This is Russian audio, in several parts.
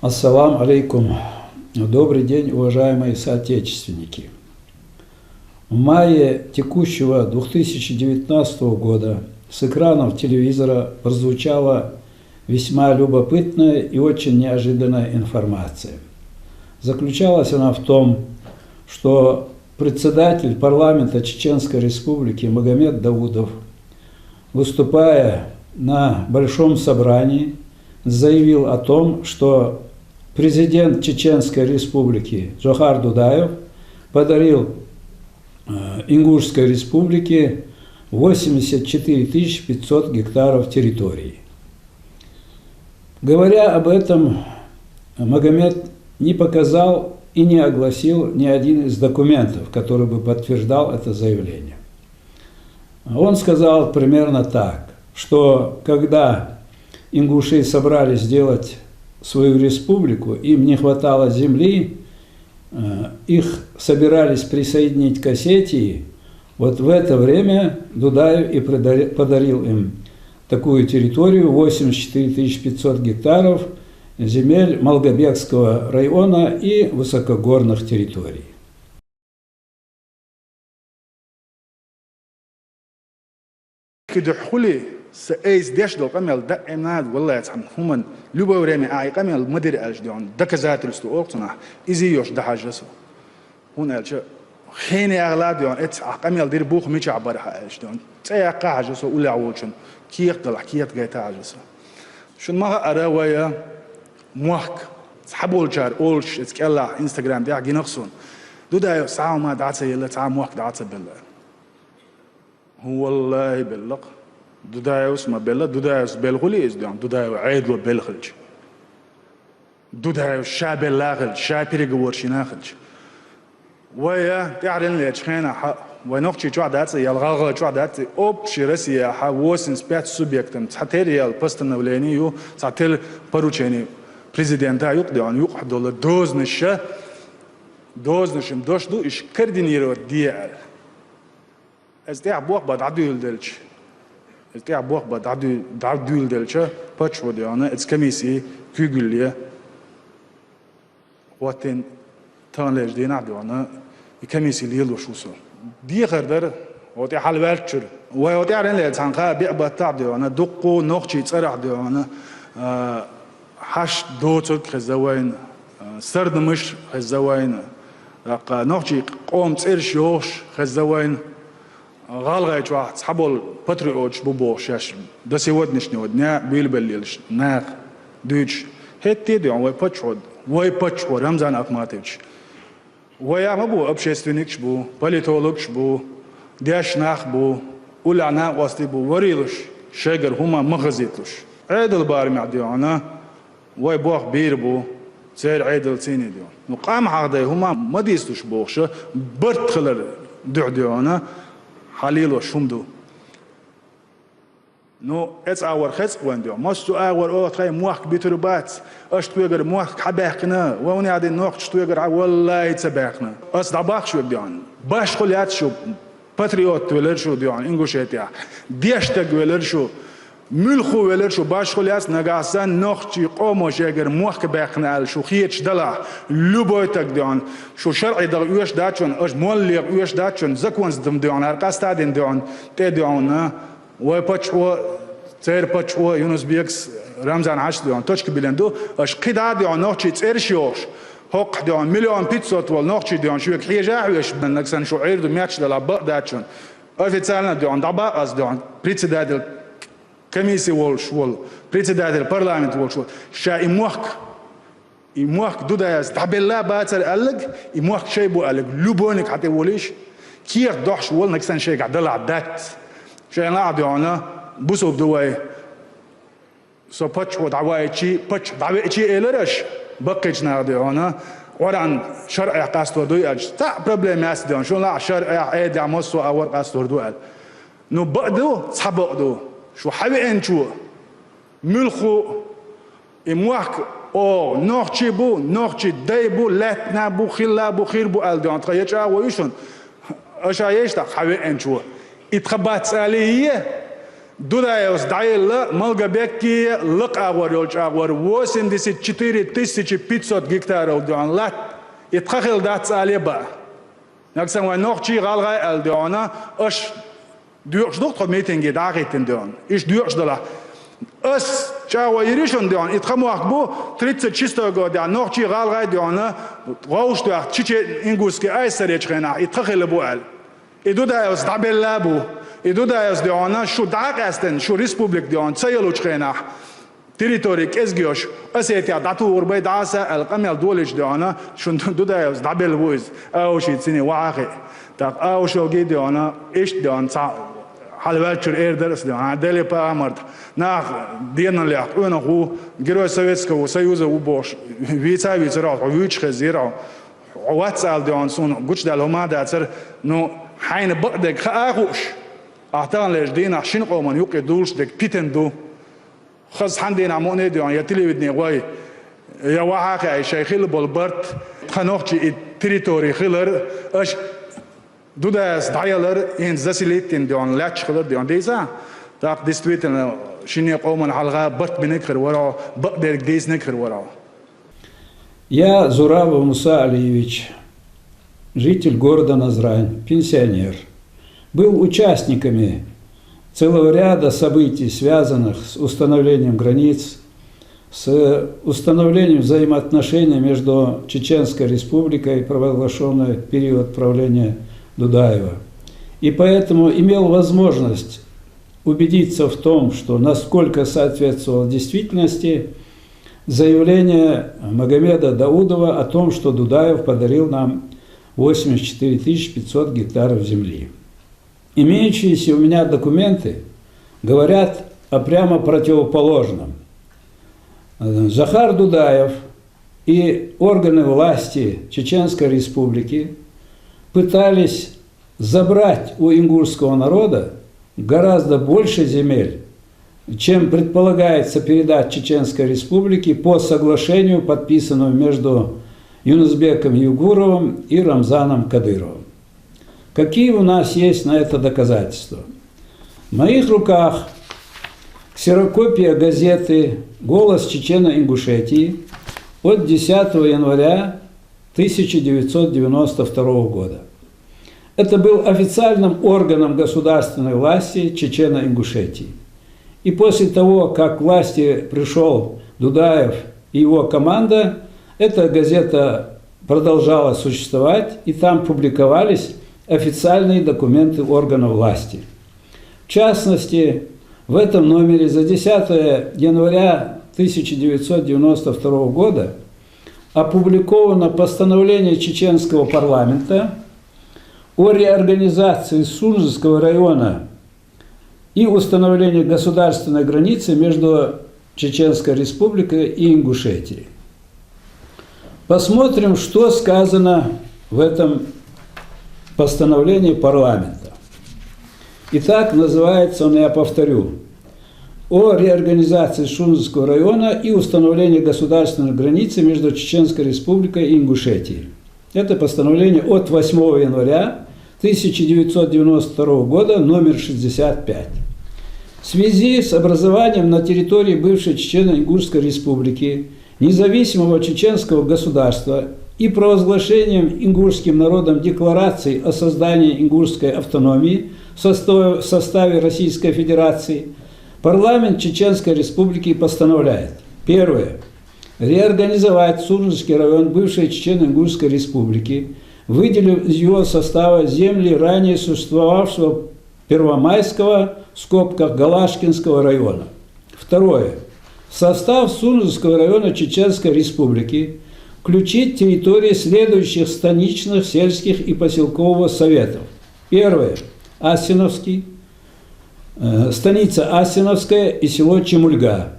Ассалам алейкум. Добрый день, уважаемые соотечественники. В мае текущего 2019 года с экранов телевизора прозвучала весьма любопытная и очень неожиданная информация. Заключалась она в том, что председатель парламента Чеченской Республики Магомед Даудов, выступая на большом собрании, заявил о том, что президент Чеченской Республики Джохар Дудаев подарил Ингушской Республике 84 500 гектаров территории. Говоря об этом, Магомед не показал и не огласил ни один из документов, который бы подтверждал это заявление. Он сказал примерно так, что когда ингуши собрались сделать свою республику, им не хватало земли, их собирались присоединить к Осетии, вот в это время Дудаев и подарил им такую территорию, 84 500 гектаров земель Малгобекского района и высокогорных территорий. سأيس داش دول قمل دا إمناد والله يتحمل هم لبوا ورامي عاي قمل مدير أجدون دكزات رستو أقتنا إزي يوش ده حاجسو هون ألش خيني أغلاد دون إت قمل دير بوخ ميش عبارها أجدون تأيق حاجسو ولا عولشن كيق دلح كيق جاي تعجسو شن ما أرى ويا موحك حبول جار أولش إتكلم إنستغرام ده جينخسون دودا ساعة ما دعت يلا ساعة موحك دعت بالله هو والله بالله دودايوس ما بلا دودايوس بلغولي إزدان دودايو عيدلو بلغلج دودايو شاب لاغل شاب يرجورش ناخلج ويا تعلن لي تخينا ح ونقطة جوادات يلغى جوادات أوب شرسية ح وسن سبيت سوبيكتم تعتير يال بستنا ولاني يو تعتير باروتشيني بريزيدنتا يقدرون يقحدوا دوز نشة دوز نشم دوش دو إيش كردينيرو ديال أزدي عبوق بعد عدو يلدلش التي عبوق بعد عدو يلدلش باتش ودي أنا إتسكميسي كيجولية واتن تانلج دين عدو أنا يكميسي ليلو شوسو دي غردر واتي حلوالتشر واتي عرين لي تانقا بيعبط عدو أنا دقو نوختي تصير عدو أنا حش دوتك خزوين سرد مش خزوين نوختي قوم تصير شوش خزوين غالغايت واحد صحابول باتريوتش بوبوشاش دسي ودنش نودنا بيلبليلش ناق دوتش هتي دي وي باتشود وي باتشو رمزان اقماتيش ويا مبو ابشيستونيكش بو باليتولوكش بو داش ناخ بو ولا ناق واستي بو وريلش شجر هما مغزيتلش عيدل بارمي عديونا وي بوخ بير بو سير عيدل تيني ديون نقام عقدي هما ما ديستوش بوخش برت خلر دعديونا حليلو شومدو نو اتس اور خص وندو ماستو اور او تخي موخ بيتربات اش تويغر موخ حباقنا وني عاد نوخ تويغر والله يتسباقنا اس دباخ شو بديون باش خليات شو باتريوت ولر شو ديون انغوشيتيا ديشتك ولر شو ملخو ولر شو باش خليات نغاسان نوخشي قومو شيغر موخ باقنا شو خيتش دلا لوبويتك ديون شو شرعي دغ يوش داتشون اش مولي يوش داتشون زكونز دم ديون ارقاستادين ديون تي ديون وي باتشو تير باتشو يونس بيكس رمزان عاش ديون توشك بلندو اش قدا ديون نوخشي تير شيوش حق ديون مليون بيتسوت ولا نوخشي ديون شو حيجا ويش بنكسن شو عير دو ماتش دلا داتشون официально ديون دابا اس ديون председатель комиссии волшвол председатель парламента волшвол ша имуах дудаяс табелла баатер алг имуах شيء بو алг لوبونك حتى وليش كير دوحش وول نكسن شيء قاعد دلع دات شيء لا عديونا بوسوب دواي سو باتش ودعواي شي باتش دعواي شي إلرش بقيتنا عديونا وران شرع قاستور دوي أج تا بروبلم ياس ديون شو لا شرع عيد عموسو أور قاستور دوال نو بقدو صحبقدو شو حبيئن شو ملخو إمواك أو نوخشي بو نوخشي دايبو لاتنا بو خلا بو خير بو ألديون تخيّتشا ويشون أشا يشتاق حبيئن شو إتخبات سالية Дудаев сдаил Малгабекки лык агварёлч агвар 84 500 гектаров дуанлат итхахил дац алеба. Наксан ва нохчи галгай алдуана аш дуурсдок митинги дагитен дуан. Иш дуурсдала. Ас чава иришон дуан итхамуахбу 36 года нохчи галгай дуана гауштуах чиче ингуске айсаречхена итхахил буал. Идудаев сдабеллабу идудаев дуана шу даг астен шу республик дуан цаялучхена территории кезгиош асетия дату урбай даса алқамел долич дуана шун дудаев сдабелвуз ауши цини вахи так аушоги дуана иш дуан ца халвачур эрдерс дуана дели па амарт на деналях унаху герой Советского Союза убош вица вицера вичхе зира ватсал дуан сун гуч далома дацер ну حين بقدك خاخوش أعطان لجدين عشان قومن يوقي دولش دك بيتندو خز حندين عموني ديان يتلي بدني واي يا واحد أي شيء خيل بالبرت خنوخشي التريتوري خيلر أش دودا دايلر إن زسيلتين ديان لاتش خيلر ديان ديزا تاك ديستويتن شيني قومن حلقة برت بنكر ورا بقدر ديز نكر ورا. Я Зурабов Муса Алиевич, житель города Назрань, пенсионер, был участниками целого ряда событий, связанных с установлением границ, с установлением взаимоотношений между Чеченской Республикой, провозглашенной в период правления Дудаева. И поэтому имел возможность убедиться в том, что насколько соответствовало действительности заявление Магомеда Даудова о том, что Дудаев подарил нам 84 500 гектаров земли. Имеющиеся у меня документы говорят о прямо противоположном. Захар Дудаев и органы власти Чеченской Республики пытались забрать у ингушского народа гораздо больше земель, чем предполагается передать Чеченской Республике по соглашению, подписанному между Юнусбеком Югуровым и Рамзаном Кадыровым. Какие у нас есть на это доказательства? В моих руках ксерокопия газеты «Голос Чечено-Ингушетии» от 10 января 1992 года. Это был официальным органом государственной власти Чечено-Ингушетии. И после того, как к власти пришел Дудаев и его команда, эта газета продолжала существовать, и там публиковались официальные документы органов власти. В частности, в этом номере за 10 января 1992 года опубликовано постановление чеченского парламента о реорганизации Сунжского района и установлении государственной границы между Чеченской Республикой и Ингушетией. Посмотрим, что сказано в этом постановлении парламента. Итак, называется он, я повторю, о реорганизации Шунжского района и установлении государственной границы между Чеченской Республикой и Ингушетией. Это постановление от 8 января 1992 года, номер 65. В связи с образованием на территории бывшей Чечено-Ингушской Республики независимого чеченского государства и провозглашением ингушским народом декларации о создании ингушской автономии в составе Российской Федерации, парламент Чеченской Республики постановляет: первое. Реорганизовать Сунжский район бывшей Чечено-Ингушской Республики, выделив из его состава земли ранее существовавшего Первомайского, в скобках Галашкинского района. Второе. В состав Сунжского района Чеченской Республики включить территории следующих станичных, сельских и поселковых советов. Первое. Асиновский, станица Асиновская и село Чемульга.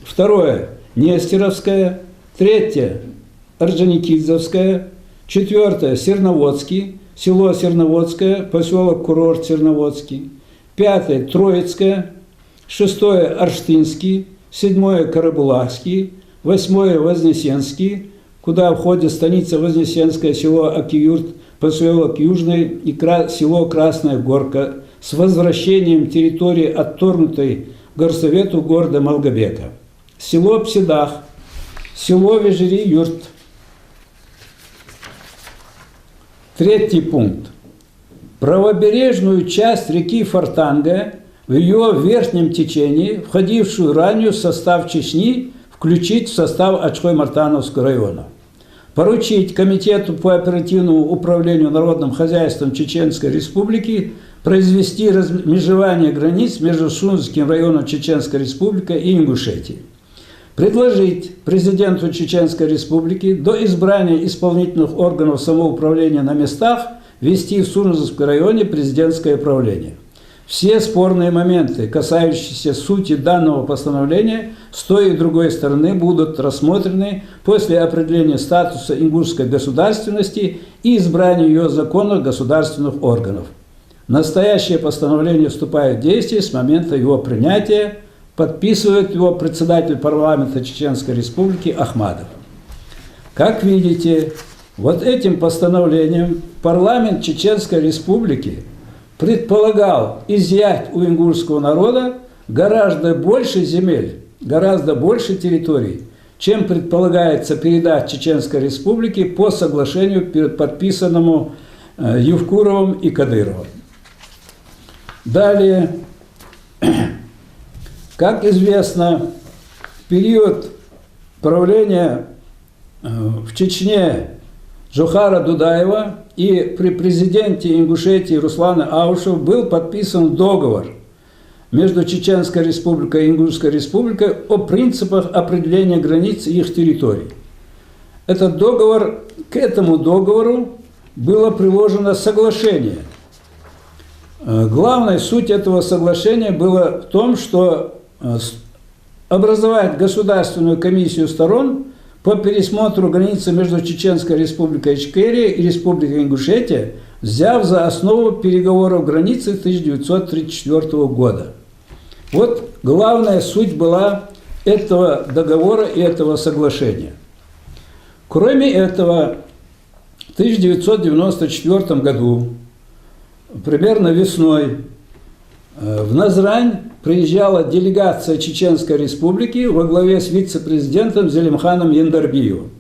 Второе. Нестеровская. Третье. Орджоникидзевская. Четвертое. Серноводский, село Серноводское, поселок Курорт Серноводский. Пятое. Троицкое. Шестое. Орштынский. Седьмое. Карабулакский. Восьмое. Вознесенский, куда входит станица Вознесенское, село Акиюрт, поселок Южный и село Красная Горка с возвращением территории, отторгнутой горсовету города Малгобека. Село Псидах, село Вежери-Юрт. Третий пункт. Правобережную часть реки Фортанга в ее верхнем течении, входившую ранее в состав Чечни, включить в состав Ачхой-Мартановского района. Поручить Комитету по оперативному управлению народным хозяйством Чеченской Республики произвести размежевание границ между Сунцзским районом Чеченской Республики и Ингушетией. Предложить президенту Чеченской Республики до избрания исполнительных органов самоуправления на местах ввести в Сунцзском районе президентское правление. Все спорные моменты, касающиеся сути данного постановления, с той и другой стороны будут рассмотрены после определения статуса ингушской государственности и избрания ее законных государственных органов. Настоящее постановление вступает в действие с момента его принятия, подписывает его председатель парламента Чеченской Республики Ахмадов. Как видите, вот этим постановлением парламент Чеченской Республики предполагал изъять у ингушского народа гораздо больше земель, гораздо больше территорий, чем предполагается передать Чеченской Республике по соглашению, подписанному Евкуровым и Кадыровым. Далее, как известно, в период правления в Чечне Джохара Дудаева и при президенте Ингушетии Руслана Аушева был подписан договор между Чеченской Республикой и Ингушской Республикой о принципах определения границ их территорий. Этот договор, к этому договору было приложено соглашение. Главная суть этого соглашения была в том, что образовать государственную комиссию сторон по пересмотру границы между Чеченской Республикой Ичкерия и Республикой Ингушетия, взяв за основу переговоров границы 1934 года. Вот главная суть была этого договора и этого соглашения. Кроме этого, в 1994 году, примерно весной, в Назрань приезжала делегация Чеченской Республики во главе с вице-президентом Зелимханом Яндарбиевым.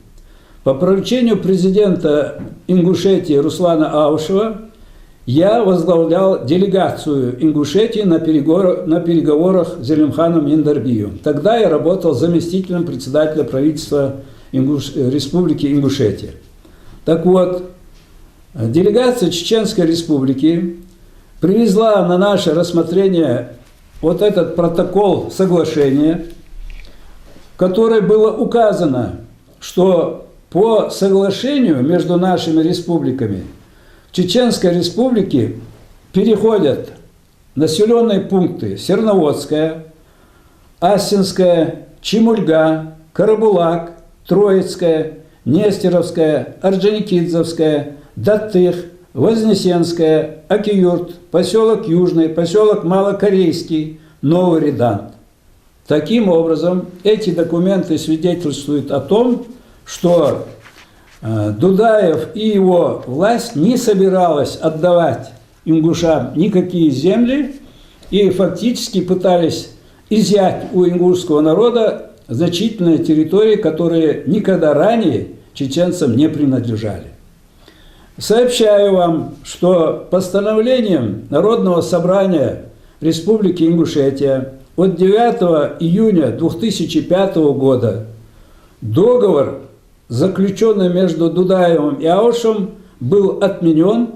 По поручению президента Ингушетии Руслана Аушева я возглавлял делегацию Ингушетии на переговорах с Зелимханом Яндарбиевым. Тогда я работал заместителем председателя правительства Республики Ингушетия. Так вот, делегация Чеченской Республики привезла на наше рассмотрение вот этот протокол соглашения, в котором было указано, что по соглашению между нашими республиками в Чеченской Республике переходят населенные пункты Серноводская, Асинская, Чемульга, Карабулак, Троицкая, Нестеровская, Орджоникидзевская, Датых, Вознесенская, Акиюрт, поселок Южный, поселок Малокорейский, Новый Редант. Таким образом, эти документы свидетельствуют о том, что Дудаев и его власть не собиралась отдавать ингушам никакие земли и фактически пытались изъять у ингушского народа значительные территории, которые никогда ранее чеченцам не принадлежали. Сообщаю вам, что постановлением Народного собрания Республики Ингушетия от 9 июня 2005 года договор, заключенный между Дудаевым и Аушевым, был отменен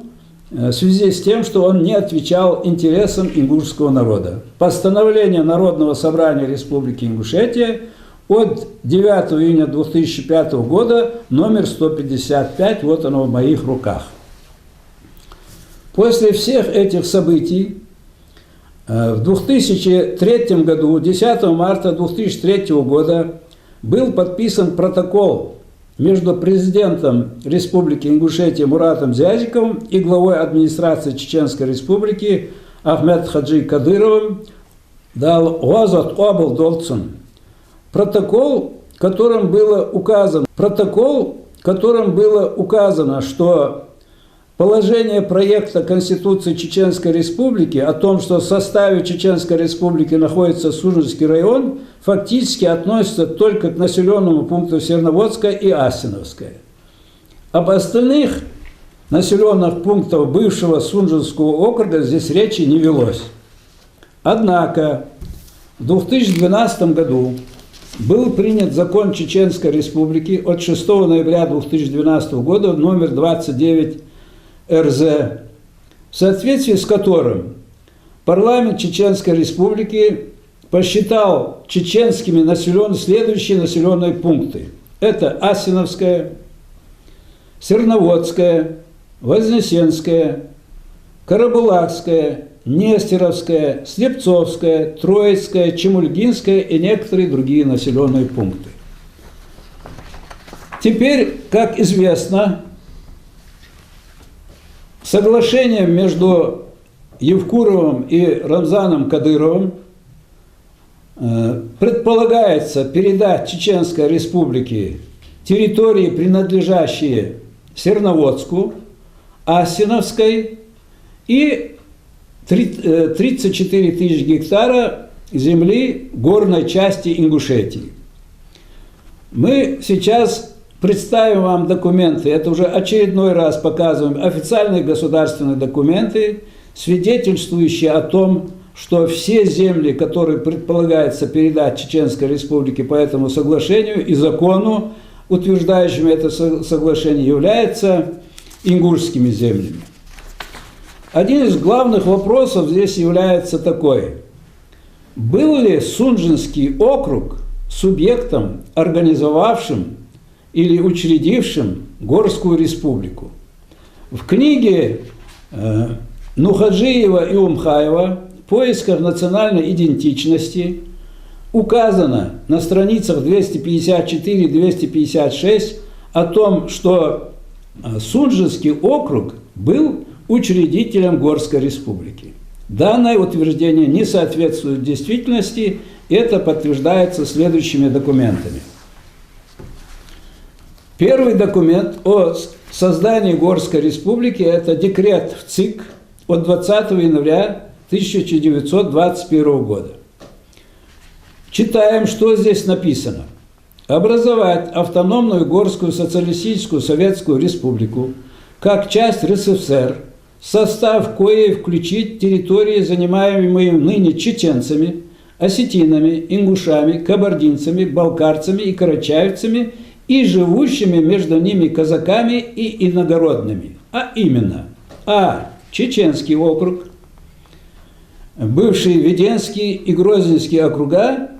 в связи с тем, что он не отвечал интересам ингушского народа. Постановление Народного собрания Республики Ингушетия от 9 июня 2005 года, номер 155, вот оно в моих руках. После всех этих событий в 2003 году, 10 марта 2003 года, был подписан протокол между президентом Республики Ингушетия Муратом Зязиковым и главой администрации Чеченской Республики Ахмед Хаджи Кадыровым дал Озот Обл Долцун. Протокол, в котором было указано, что положение проекта Конституции Чеченской Республики о том, что в составе Чеченской Республики находится Сунжинский район, фактически относится только к населенному пункту Серноводское и Асиновское. Об остальных населенных пунктах бывшего Сунжинского округа здесь речи не велось. Однако в 2012 году был принят закон Чеченской Республики от 6 ноября 2012 года номер 29 РЗ, в соответствии с которым парламент Чеченской Республики посчитал чеченскими следующие населенные пункты. Это Асиновское, Серноводское, Вознесенское, Карабулакское, Нестеровское, Слепцовское, Троицкое, Чемульгинское и некоторые другие населенные пункты. Теперь, как известно, соглашением между Евкуровым и Рамзаном Кадыровым предполагается передать Чеченской Республике территории, принадлежащие Серноводску, Асиновской и 34 тысячи гектара земли горной части Ингушетии. Мы сейчас представим вам документы, это уже очередной раз показываем официальные государственные документы, свидетельствующие о том, что все земли, которые предполагается передать Чеченской Республике по этому соглашению и закону, утверждающим это соглашение, являются ингушскими землями. Один из главных вопросов здесь является такой: был ли Сунжинский округ субъектом, организовавшим или учредившим Горскую республику? В книге Нухаджиева и Умхаева «В поисках национальной идентичности» указано на страницах 254-256 о том, что Сунжинский округ был учредителем Горской республики. Данное утверждение не соответствует действительности, это подтверждается следующими документами. Первый документ о создании Горской республики – это декрет в ЦИК от 20 января 1921 года. Читаем, что здесь написано. Образовать автономную Горскую социалистическую советскую республику как часть РСФСР, в состав коей включить территории, занимаемые ныне чеченцами, осетинами, ингушами, кабардинцами, балкарцами и карачаевцами и живущими между ними казаками и иногородными. А именно: А. Чеченский округ, бывший Веденский и Грозненский округа,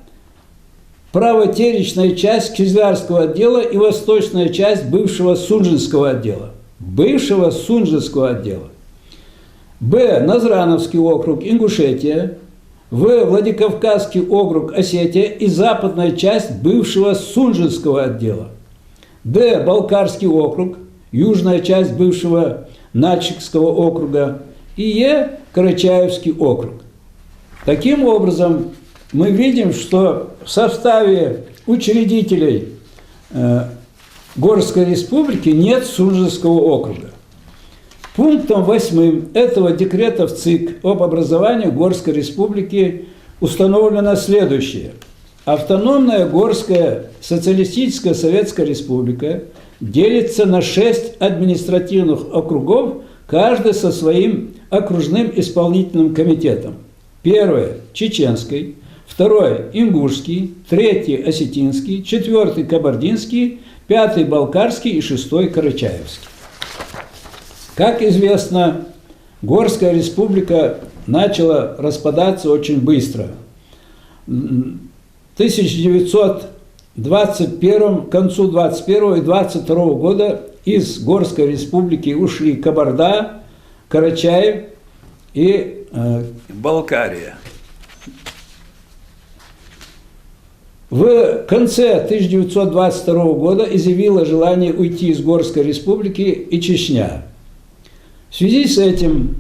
правотеречная часть Кизлярского отдела и восточная часть бывшего Сунжинского отдела. Бывшего Сунжинского отдела. Б. Назрановский округ, Ингушетия. В. Владикавказский округ, Осетия и западная часть бывшего Сунжинского отдела. Д. Балкарский округ, южная часть бывшего Начикского округа. И Е. Карачаевский округ. Таким образом, мы видим, что в составе учредителей Горской республики нет Сунжинского округа. Пунктом 8 этого декрета в ЦИК об образовании Горской республики установлено следующее. Автономная Горская социалистическая советская республика делится на 6 административных округов, каждый со своим окружным исполнительным комитетом. Первое – Чеченский, второй – Ингушский, третий – Осетинский, четвертый – Кабардинский, пятый – Балкарский и шестой – Карачаевский. Как известно, Горская республика начала распадаться очень быстро. В 1921, к концу 21 и 22 года из Горской республики ушли Кабарда, Карачаев и Балкария. В конце 1922 года изъявила желание уйти из Горской республики и Чечня. В связи с этим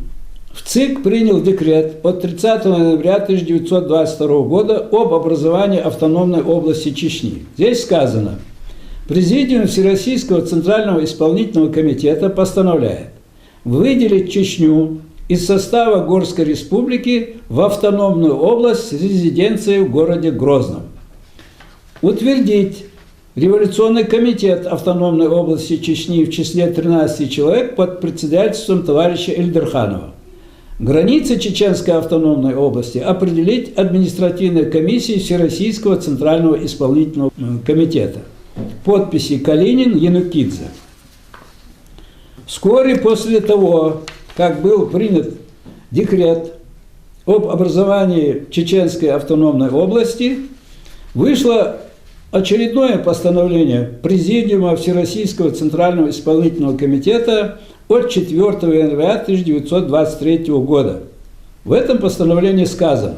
в ЦИК принял декрет от 30 ноября 1922 года об образовании автономной области Чечни. Здесь сказано: Президиум Всероссийского Центрального исполнительного комитета постановляет выделить Чечню из состава Горской республики в автономную область с резиденцией в городе Грозном. Утвердить Революционный комитет автономной области Чечни в числе 13 человек под председательством товарища Эльдерханова. Границы Чеченской автономной области определить административной комиссией Всероссийского Центрального исполнительного комитета. Подписи Калинин, Янукидзе. Вскоре после того, как был принят декрет об образовании Чеченской автономной области, вышло очередное постановление Президиума Всероссийского Центрального исполнительного комитета от 4 января 1923 года. В этом постановлении сказано: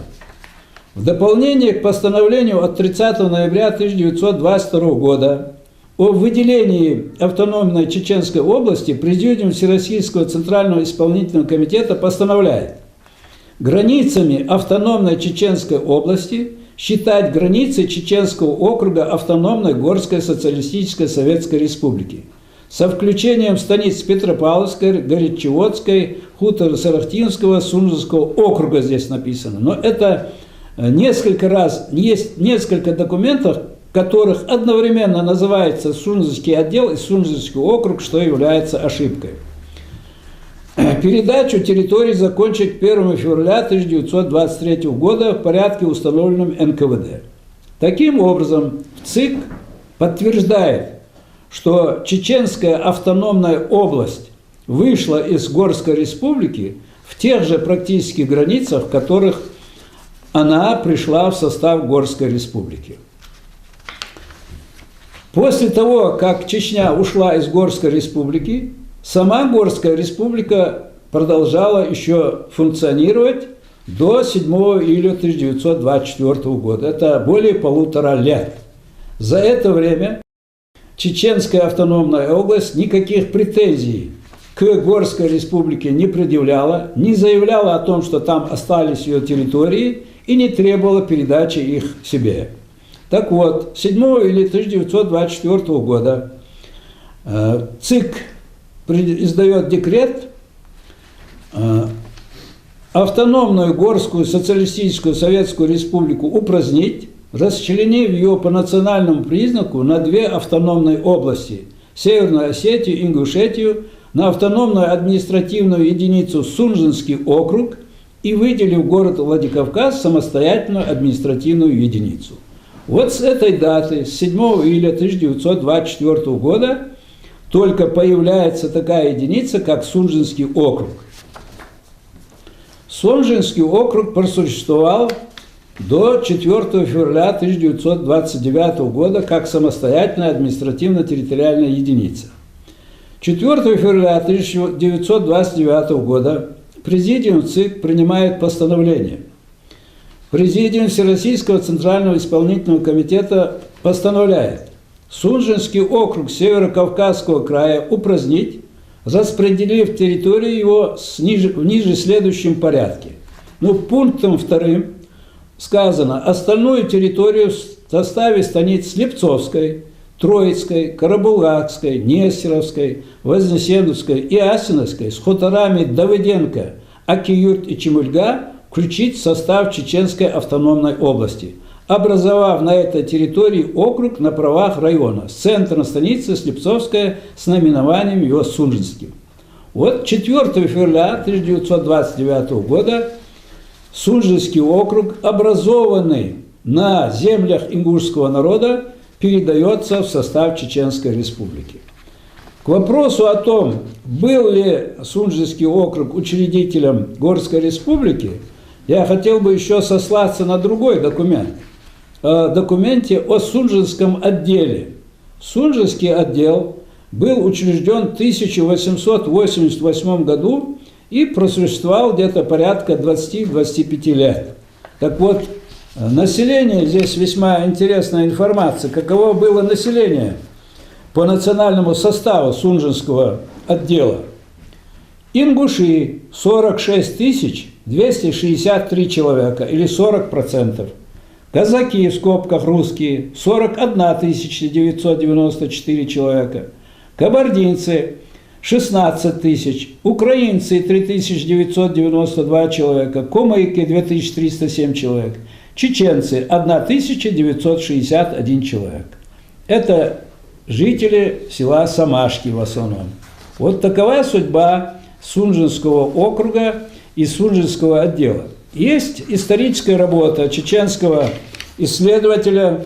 в дополнение к постановлению от 30 ноября 1922 года о выделении автономной Чеченской области Президиум Всероссийского Центрального исполнительного комитета постановляет границами автономной Чеченской области считать границы Чеченского округа автономной Горской Социалистической Советской Республики со включением станиц Петропавловской, Горячеводской, хутора Сарахтинского, Сунжинского округа здесь написано. Но это несколько раз, есть несколько документов, в которых одновременно называется Сунжинский отдел и Сунжинский округ, что является ошибкой. Передачу территорий закончить 1 февраля 1923 года в порядке, установленном НКВД. Таким образом, ЦИК подтверждает, что Чеченская автономная область вышла из Горской республики в тех же практически границах, в которых она пришла в состав Горской республики. После того, как Чечня ушла из Горской республики, сама Горская республика продолжала еще функционировать до 7 июля 1924 года. Это более 1,5 лет. За это время Чеченская автономная область никаких претензий к Горской республике не предъявляла, не заявляла о том, что там остались ее территории, и не требовала передачи их себе. Так вот, 7 июля 1924 года ЦИК издает декрет автономную Горскую Социалистическую Советскую Республику упразднить, расчленив ее по национальному признаку на 2 автономные области – Северную Осетию и Ингушетию, на автономную административную единицу Сунжинский округ и выделив город Владикавказ самостоятельную административную единицу. Вот с этой даты, с 7 июля 1924 года, только появляется такая единица, как Сунжинский округ. Сунжинский округ просуществовал до 4 февраля 1929 года как самостоятельная административно-территориальная единица. 4 февраля 1929 года Президиум ЦИК принимает постановление. Президиум Всероссийского Центрального исполнительного комитета постановляет Сунжинский округ Северо-Кавказского края упразднить, распределив территорию его в ниже следующем порядке. Ну, пунктом 2 сказано: остальную территорию в составе станиц Слепцовской, Троицкой, Карабулакской, Нестеровской, Вознесеновской и Асиновской с хуторами Давыденко, Акиюрт и Чемульга включить в состав Чеченской автономной области, образовав на этой территории округ на правах района с центром станицы Слепцовская с наименованием его Сунжинским. Вот 4 февраля 1929 года Сунжинский округ, образованный на землях ингушского народа, передается в состав Чеченской республики. К вопросу о том, был ли Сунжинский округ учредителем Горской республики, я хотел бы еще сослаться на другой документ. О документе о Сунжинском отделе. Сунжинский отдел был учрежден в 1888 году и просуществовал где-то порядка 20-25 лет. Так вот, население, здесь весьма интересная информация, каково было население по национальному составу Сунжинского отдела. Ингуши 46 263 человека, или 40%. Казаки, в скобках русские, 41 994 человека. Кабардинцы 16 тысяч, украинцы 3992 человека, кумыки 2307 человек, чеченцы 1961 человек. Это жители села Самашки в основном. Вот такова судьба Сунжинского округа и Сунжинского отдела. Есть историческая работа чеченского исследователя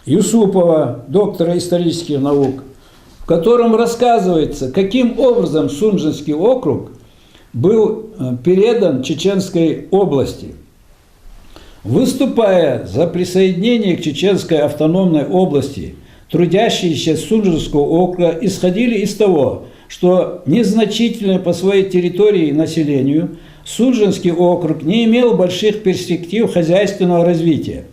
Юсупова, доктора исторических наук, в котором рассказывается, каким образом Сунжинский округ был передан Чеченской области. Выступая за присоединение к Чеченской автономной области, трудящиеся Сунжинского округа исходили из того, что незначительное по своей территории и населению Сунжинский округ не имел больших перспектив хозяйственного развития.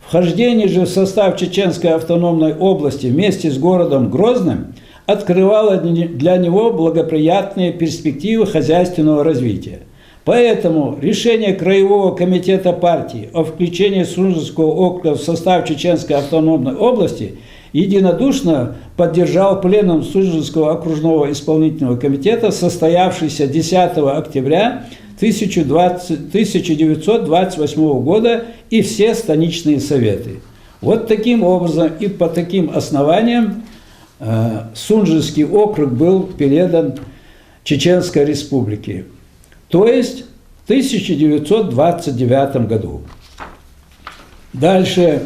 Вхождение же в состав Чеченской автономной области вместе с городом Грозным открывало для него благоприятные перспективы хозяйственного развития. Поэтому решение Краевого комитета партии о включении Сунжинского округа в состав Чеченской автономной области единодушно поддержал пленум Сунжинского окружного исполнительного комитета, состоявшийся 10 октября 1928 года, и все станичные советы. Вот таким образом и по таким основаниям Сунжинский округ был передан Чеченской республике, то есть в 1929 году. Дальше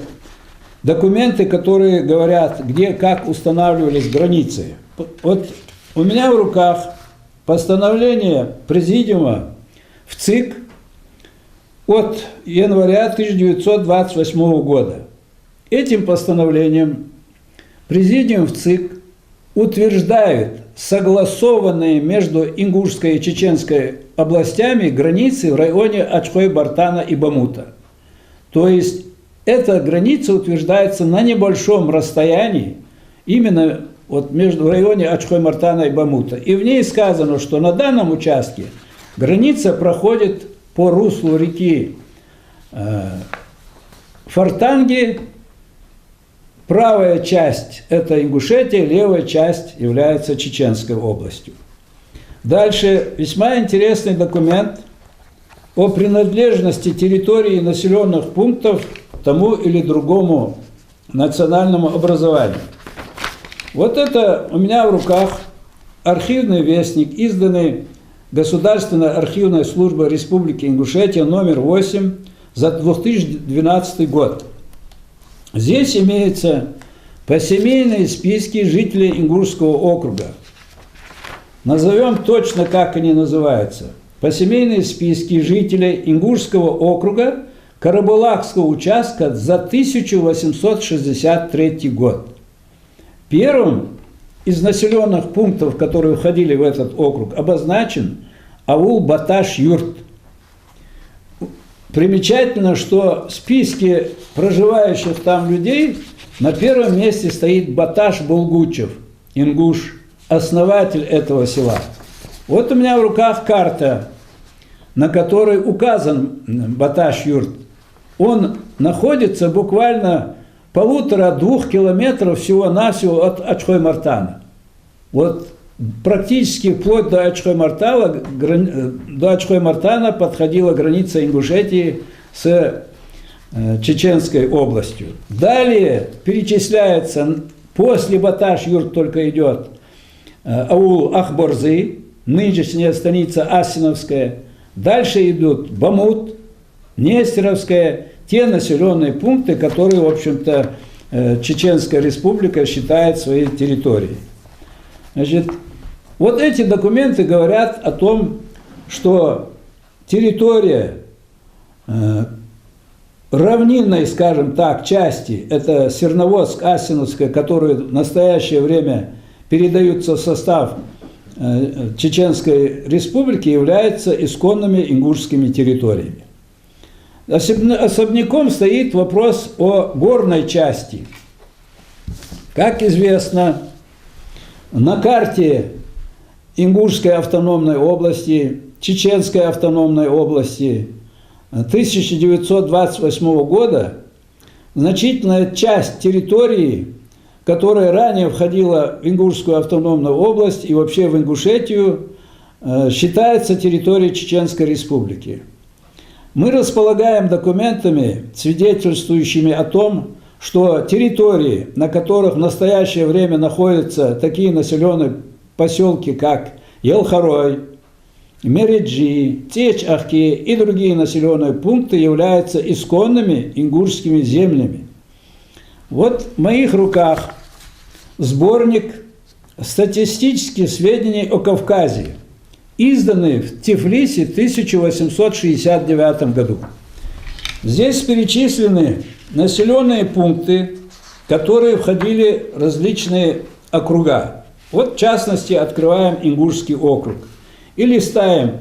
документы, которые говорят, где, как устанавливались границы. Вот у меня в руках постановление Президиума в ЦИК от января 1928 года. Этим постановлением Президиум в ЦИК утверждает согласованные между Ингушской и Чеченской областями границы в районе Ачхой-Бартана и Бамута. То есть эта граница утверждается на небольшом расстоянии, именно вот между в районе Ачхой-Мартана и Бамута. И в ней сказано, что на данном участке граница проходит по руслу реки Фортанги. Правая часть – это Ингушетия, левая часть является Чеченской областью. Дальше весьма интересный документ о принадлежности территории населенных пунктов тому или другому национальному образованию. Вот это у меня в руках архивный вестник, изданный Государственной архивной службой Республики Ингушетия номер 8 за 2012 год. Здесь имеются посемейные списки жителей Ингушского округа. Назовем точно, как они называются. Посемейные списки жителей Ингушского округа Карабулакского участка за 1863 год. Первым из населенных пунктов, которые входили в этот округ, обозначен аул Баташ-Юрт. Примечательно, что в списке проживающих там людей на первом месте стоит Баташ Булгучев, ингуш, основатель этого села. Вот у меня в руках карта, на которой указан Баташ-Юрт. Он находится буквально 1,5–2 километров всего-навсего от Ачхой-Мартана. Вот практически вплоть до Ачхой-Мартана подходила граница Ингушетии с Чеченской областью. Далее перечисляется, после Баташ-Юрт только идет аул Ахборзы, нынешняя станица Асиновская. Дальше идут Бамут, Нестеровская, те населенные пункты, которые, в общем-то, Чеченская республика считает своей территорией. Значит, вот эти документы говорят о том, что территория равнинной, скажем так, части, это Серноводск, Асиновская, которые в настоящее время передаются в состав Чеченской республики, являются исконными ингушскими территориями. Особняком стоит вопрос о горной части. Как известно, на карте Ингушской автономной области, Чеченской автономной области 1928 года значительная часть территории которая ранее входила в Ингушскую автономную область и вообще в Ингушетию, считается территорией Чеченской Республики. Мы располагаем документами, свидетельствующими о том, что территории, на которых в настоящее время находятся такие населенные поселки, как Елхарой, Мереджи, Теч-Ахки и другие населенные пункты, являются исконными ингушскими землями. Вот в моих руках сборник статистических сведений о Кавказе, изданный в Тифлисе в 1869 году. Здесь перечислены населенные пункты, в которые входили различные округа. Вот в частности открываем Ингушский округ и листаем,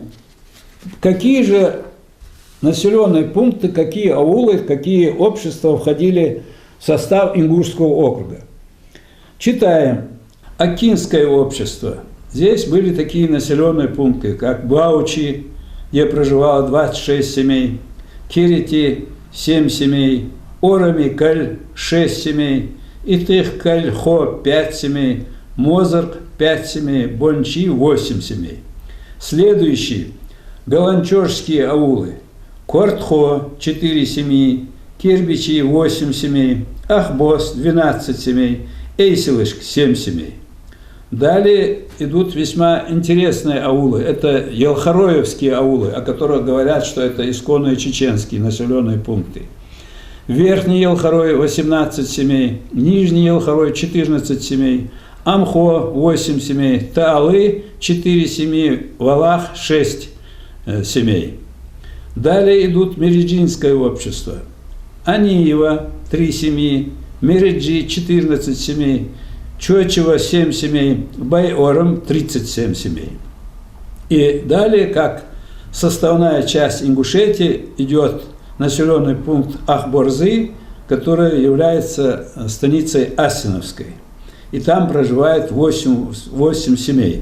какие же населенные пункты, какие аулы, какие общества входили в состав Ингушского округа. Читаем. Акинское общество. Здесь были такие населенные пункты, как Баучи, где проживало 26 семей, Кирити – 7 семей, Орами-Каль – 6 семей, Итых-Каль-Хо – 5 семей, Мозырк – 5 семей, Бончи – 8 семей. Следующие – голанчожские аулы. Кортхо – 4 семьи, Кирбичи – 8 семей, Ахбос – 12 семей, Эйсилышк – 7 семей. Далее идут весьма интересные аулы. Это елхароевские аулы, о которых говорят, что это исконные чеченские населенные пункты. Верхний Елхарой – 18 семей, Нижний Елхарой – 14 семей, Амхо – 8 семей, Таалы – 4 семьи, Валах – 6 семей. Далее идут Мереджинское общество. Аниева – 3 семьи, Мереджи – 14 семей, Чочево – 7 семей, Байором – 37 семей. И далее, как составная часть Ингушетии, идет населенный пункт Ахборзы, который является станицей Асиновской. И там проживает 8 семей.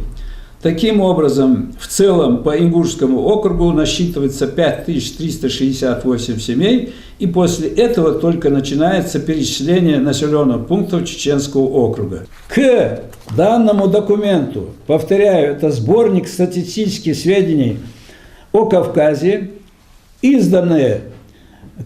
Таким образом, в целом по Ингушскому округу насчитывается 5368 семей, и после этого только начинается перечисление населенных пунктов Чеченского округа. К данному документу, повторяю, это сборник статистических сведений о Кавказе, изданные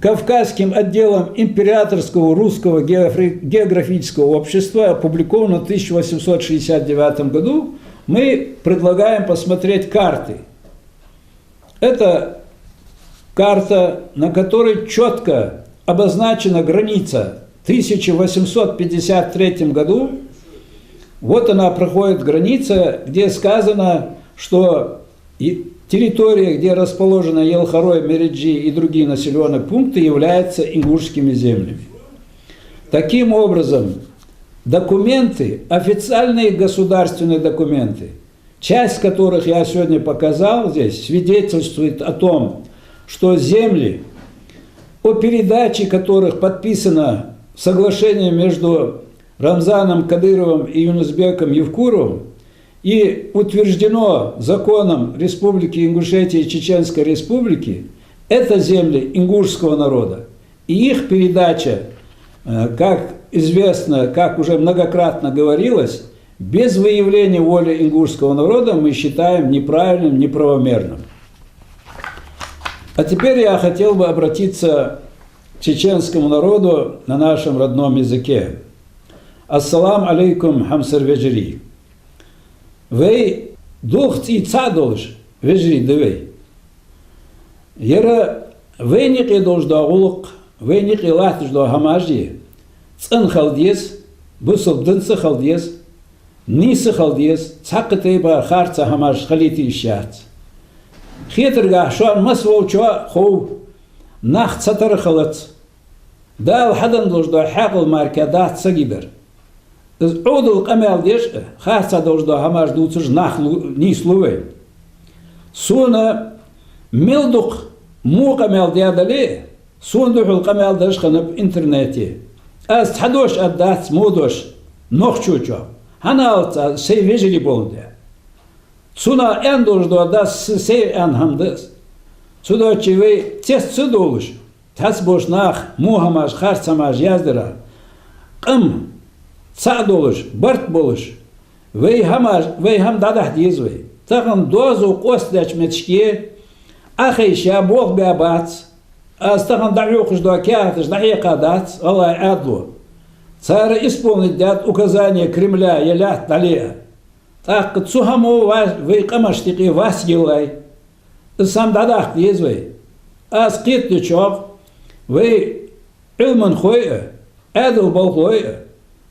Кавказским отделом Императорского русского географического общества, опубликовано в 1869 году, мы предлагаем посмотреть карты. Это карта, на которой четко обозначена граница. В 1853 году вот она проходит граница, где сказано, что территория, где расположена Елхарой, Мереджи и другие населенные пункты, являются ингушскими землями. Таким образом, документы, официальные государственные документы, часть которых я сегодня показал здесь, свидетельствует о том, что земли, о передаче которых подписано соглашение между Рамзаном Кадыровым и Юнусбеком Евкуровым и утверждено законом Республики Ингушетия и Чеченской Республики, это земли ингушского народа. И их передача, как известно, как уже многократно говорилось, без выявления воли ингушского народа мы считаем неправильным, неправомерным. А теперь я хотел бы обратиться к чеченскому народу на нашем родном языке. Ассалам алейкум хамсар вежри. Вей духт и цадолж вежри девей. Ера вейник и дожда улук, вейник и латыш до хамажи. Цэн халдес, бусобдынцы халдес, нисы халдес, цакатейба харца хамаж халити ищац. Хитрга шуан масвоуча хоу нах цатар халац. Дал хадан дожда хакл маркадат сагибер. Удул камел деш харца дожда хамаж дуцуж нах нислувей. Суна милдук му камел диадале, сундухул камел деш ханаб интернете. Аз тхадош аддац модош нохчучо. Ханалца сей вежели болде. Суна эндош до аддац сей энхамдес. Суда чивей тес цудолуш. Тас бош нах мухамаш харцамаш яздера. Кым цадолыш, барт болыш, вей хам дадах дизвей. Тахан дозу костляч мечки, ахейша бог бабац, а стахан даюхш до кятыш, даекадац, Аллах адлу. Царь исполнить дат указания Кремля, елят далее. Так цухаму вей камаштики васгилай, сам дадах дизвей. А скитличок, вей илман хоя, адл болхоя,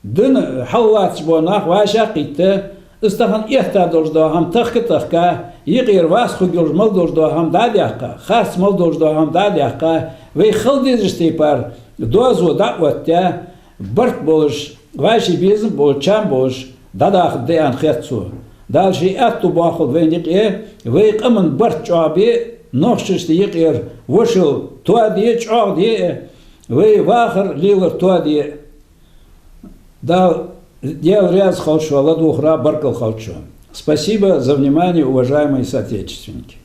дын халлац бонах ваша китте, استخدام احتیاج دارم تخت یکیر واس خوگیش مال دارم دادیاکا خاص مال دارم دادیاکا وی خالدیزشتی پر دوازو دعوتیا برد بولش واشی بیزم بولچام بولش داداخ دیان خیتسو دالشی اتو باخود وینیکه وی کامن برد چابی نخششتی یکیر وشل توادیه چادیه وی واخر لیلر توادیه دال Я ряд халчу, Алладу ухра баркал халчу. Спасибо за внимание, уважаемые соотечественники.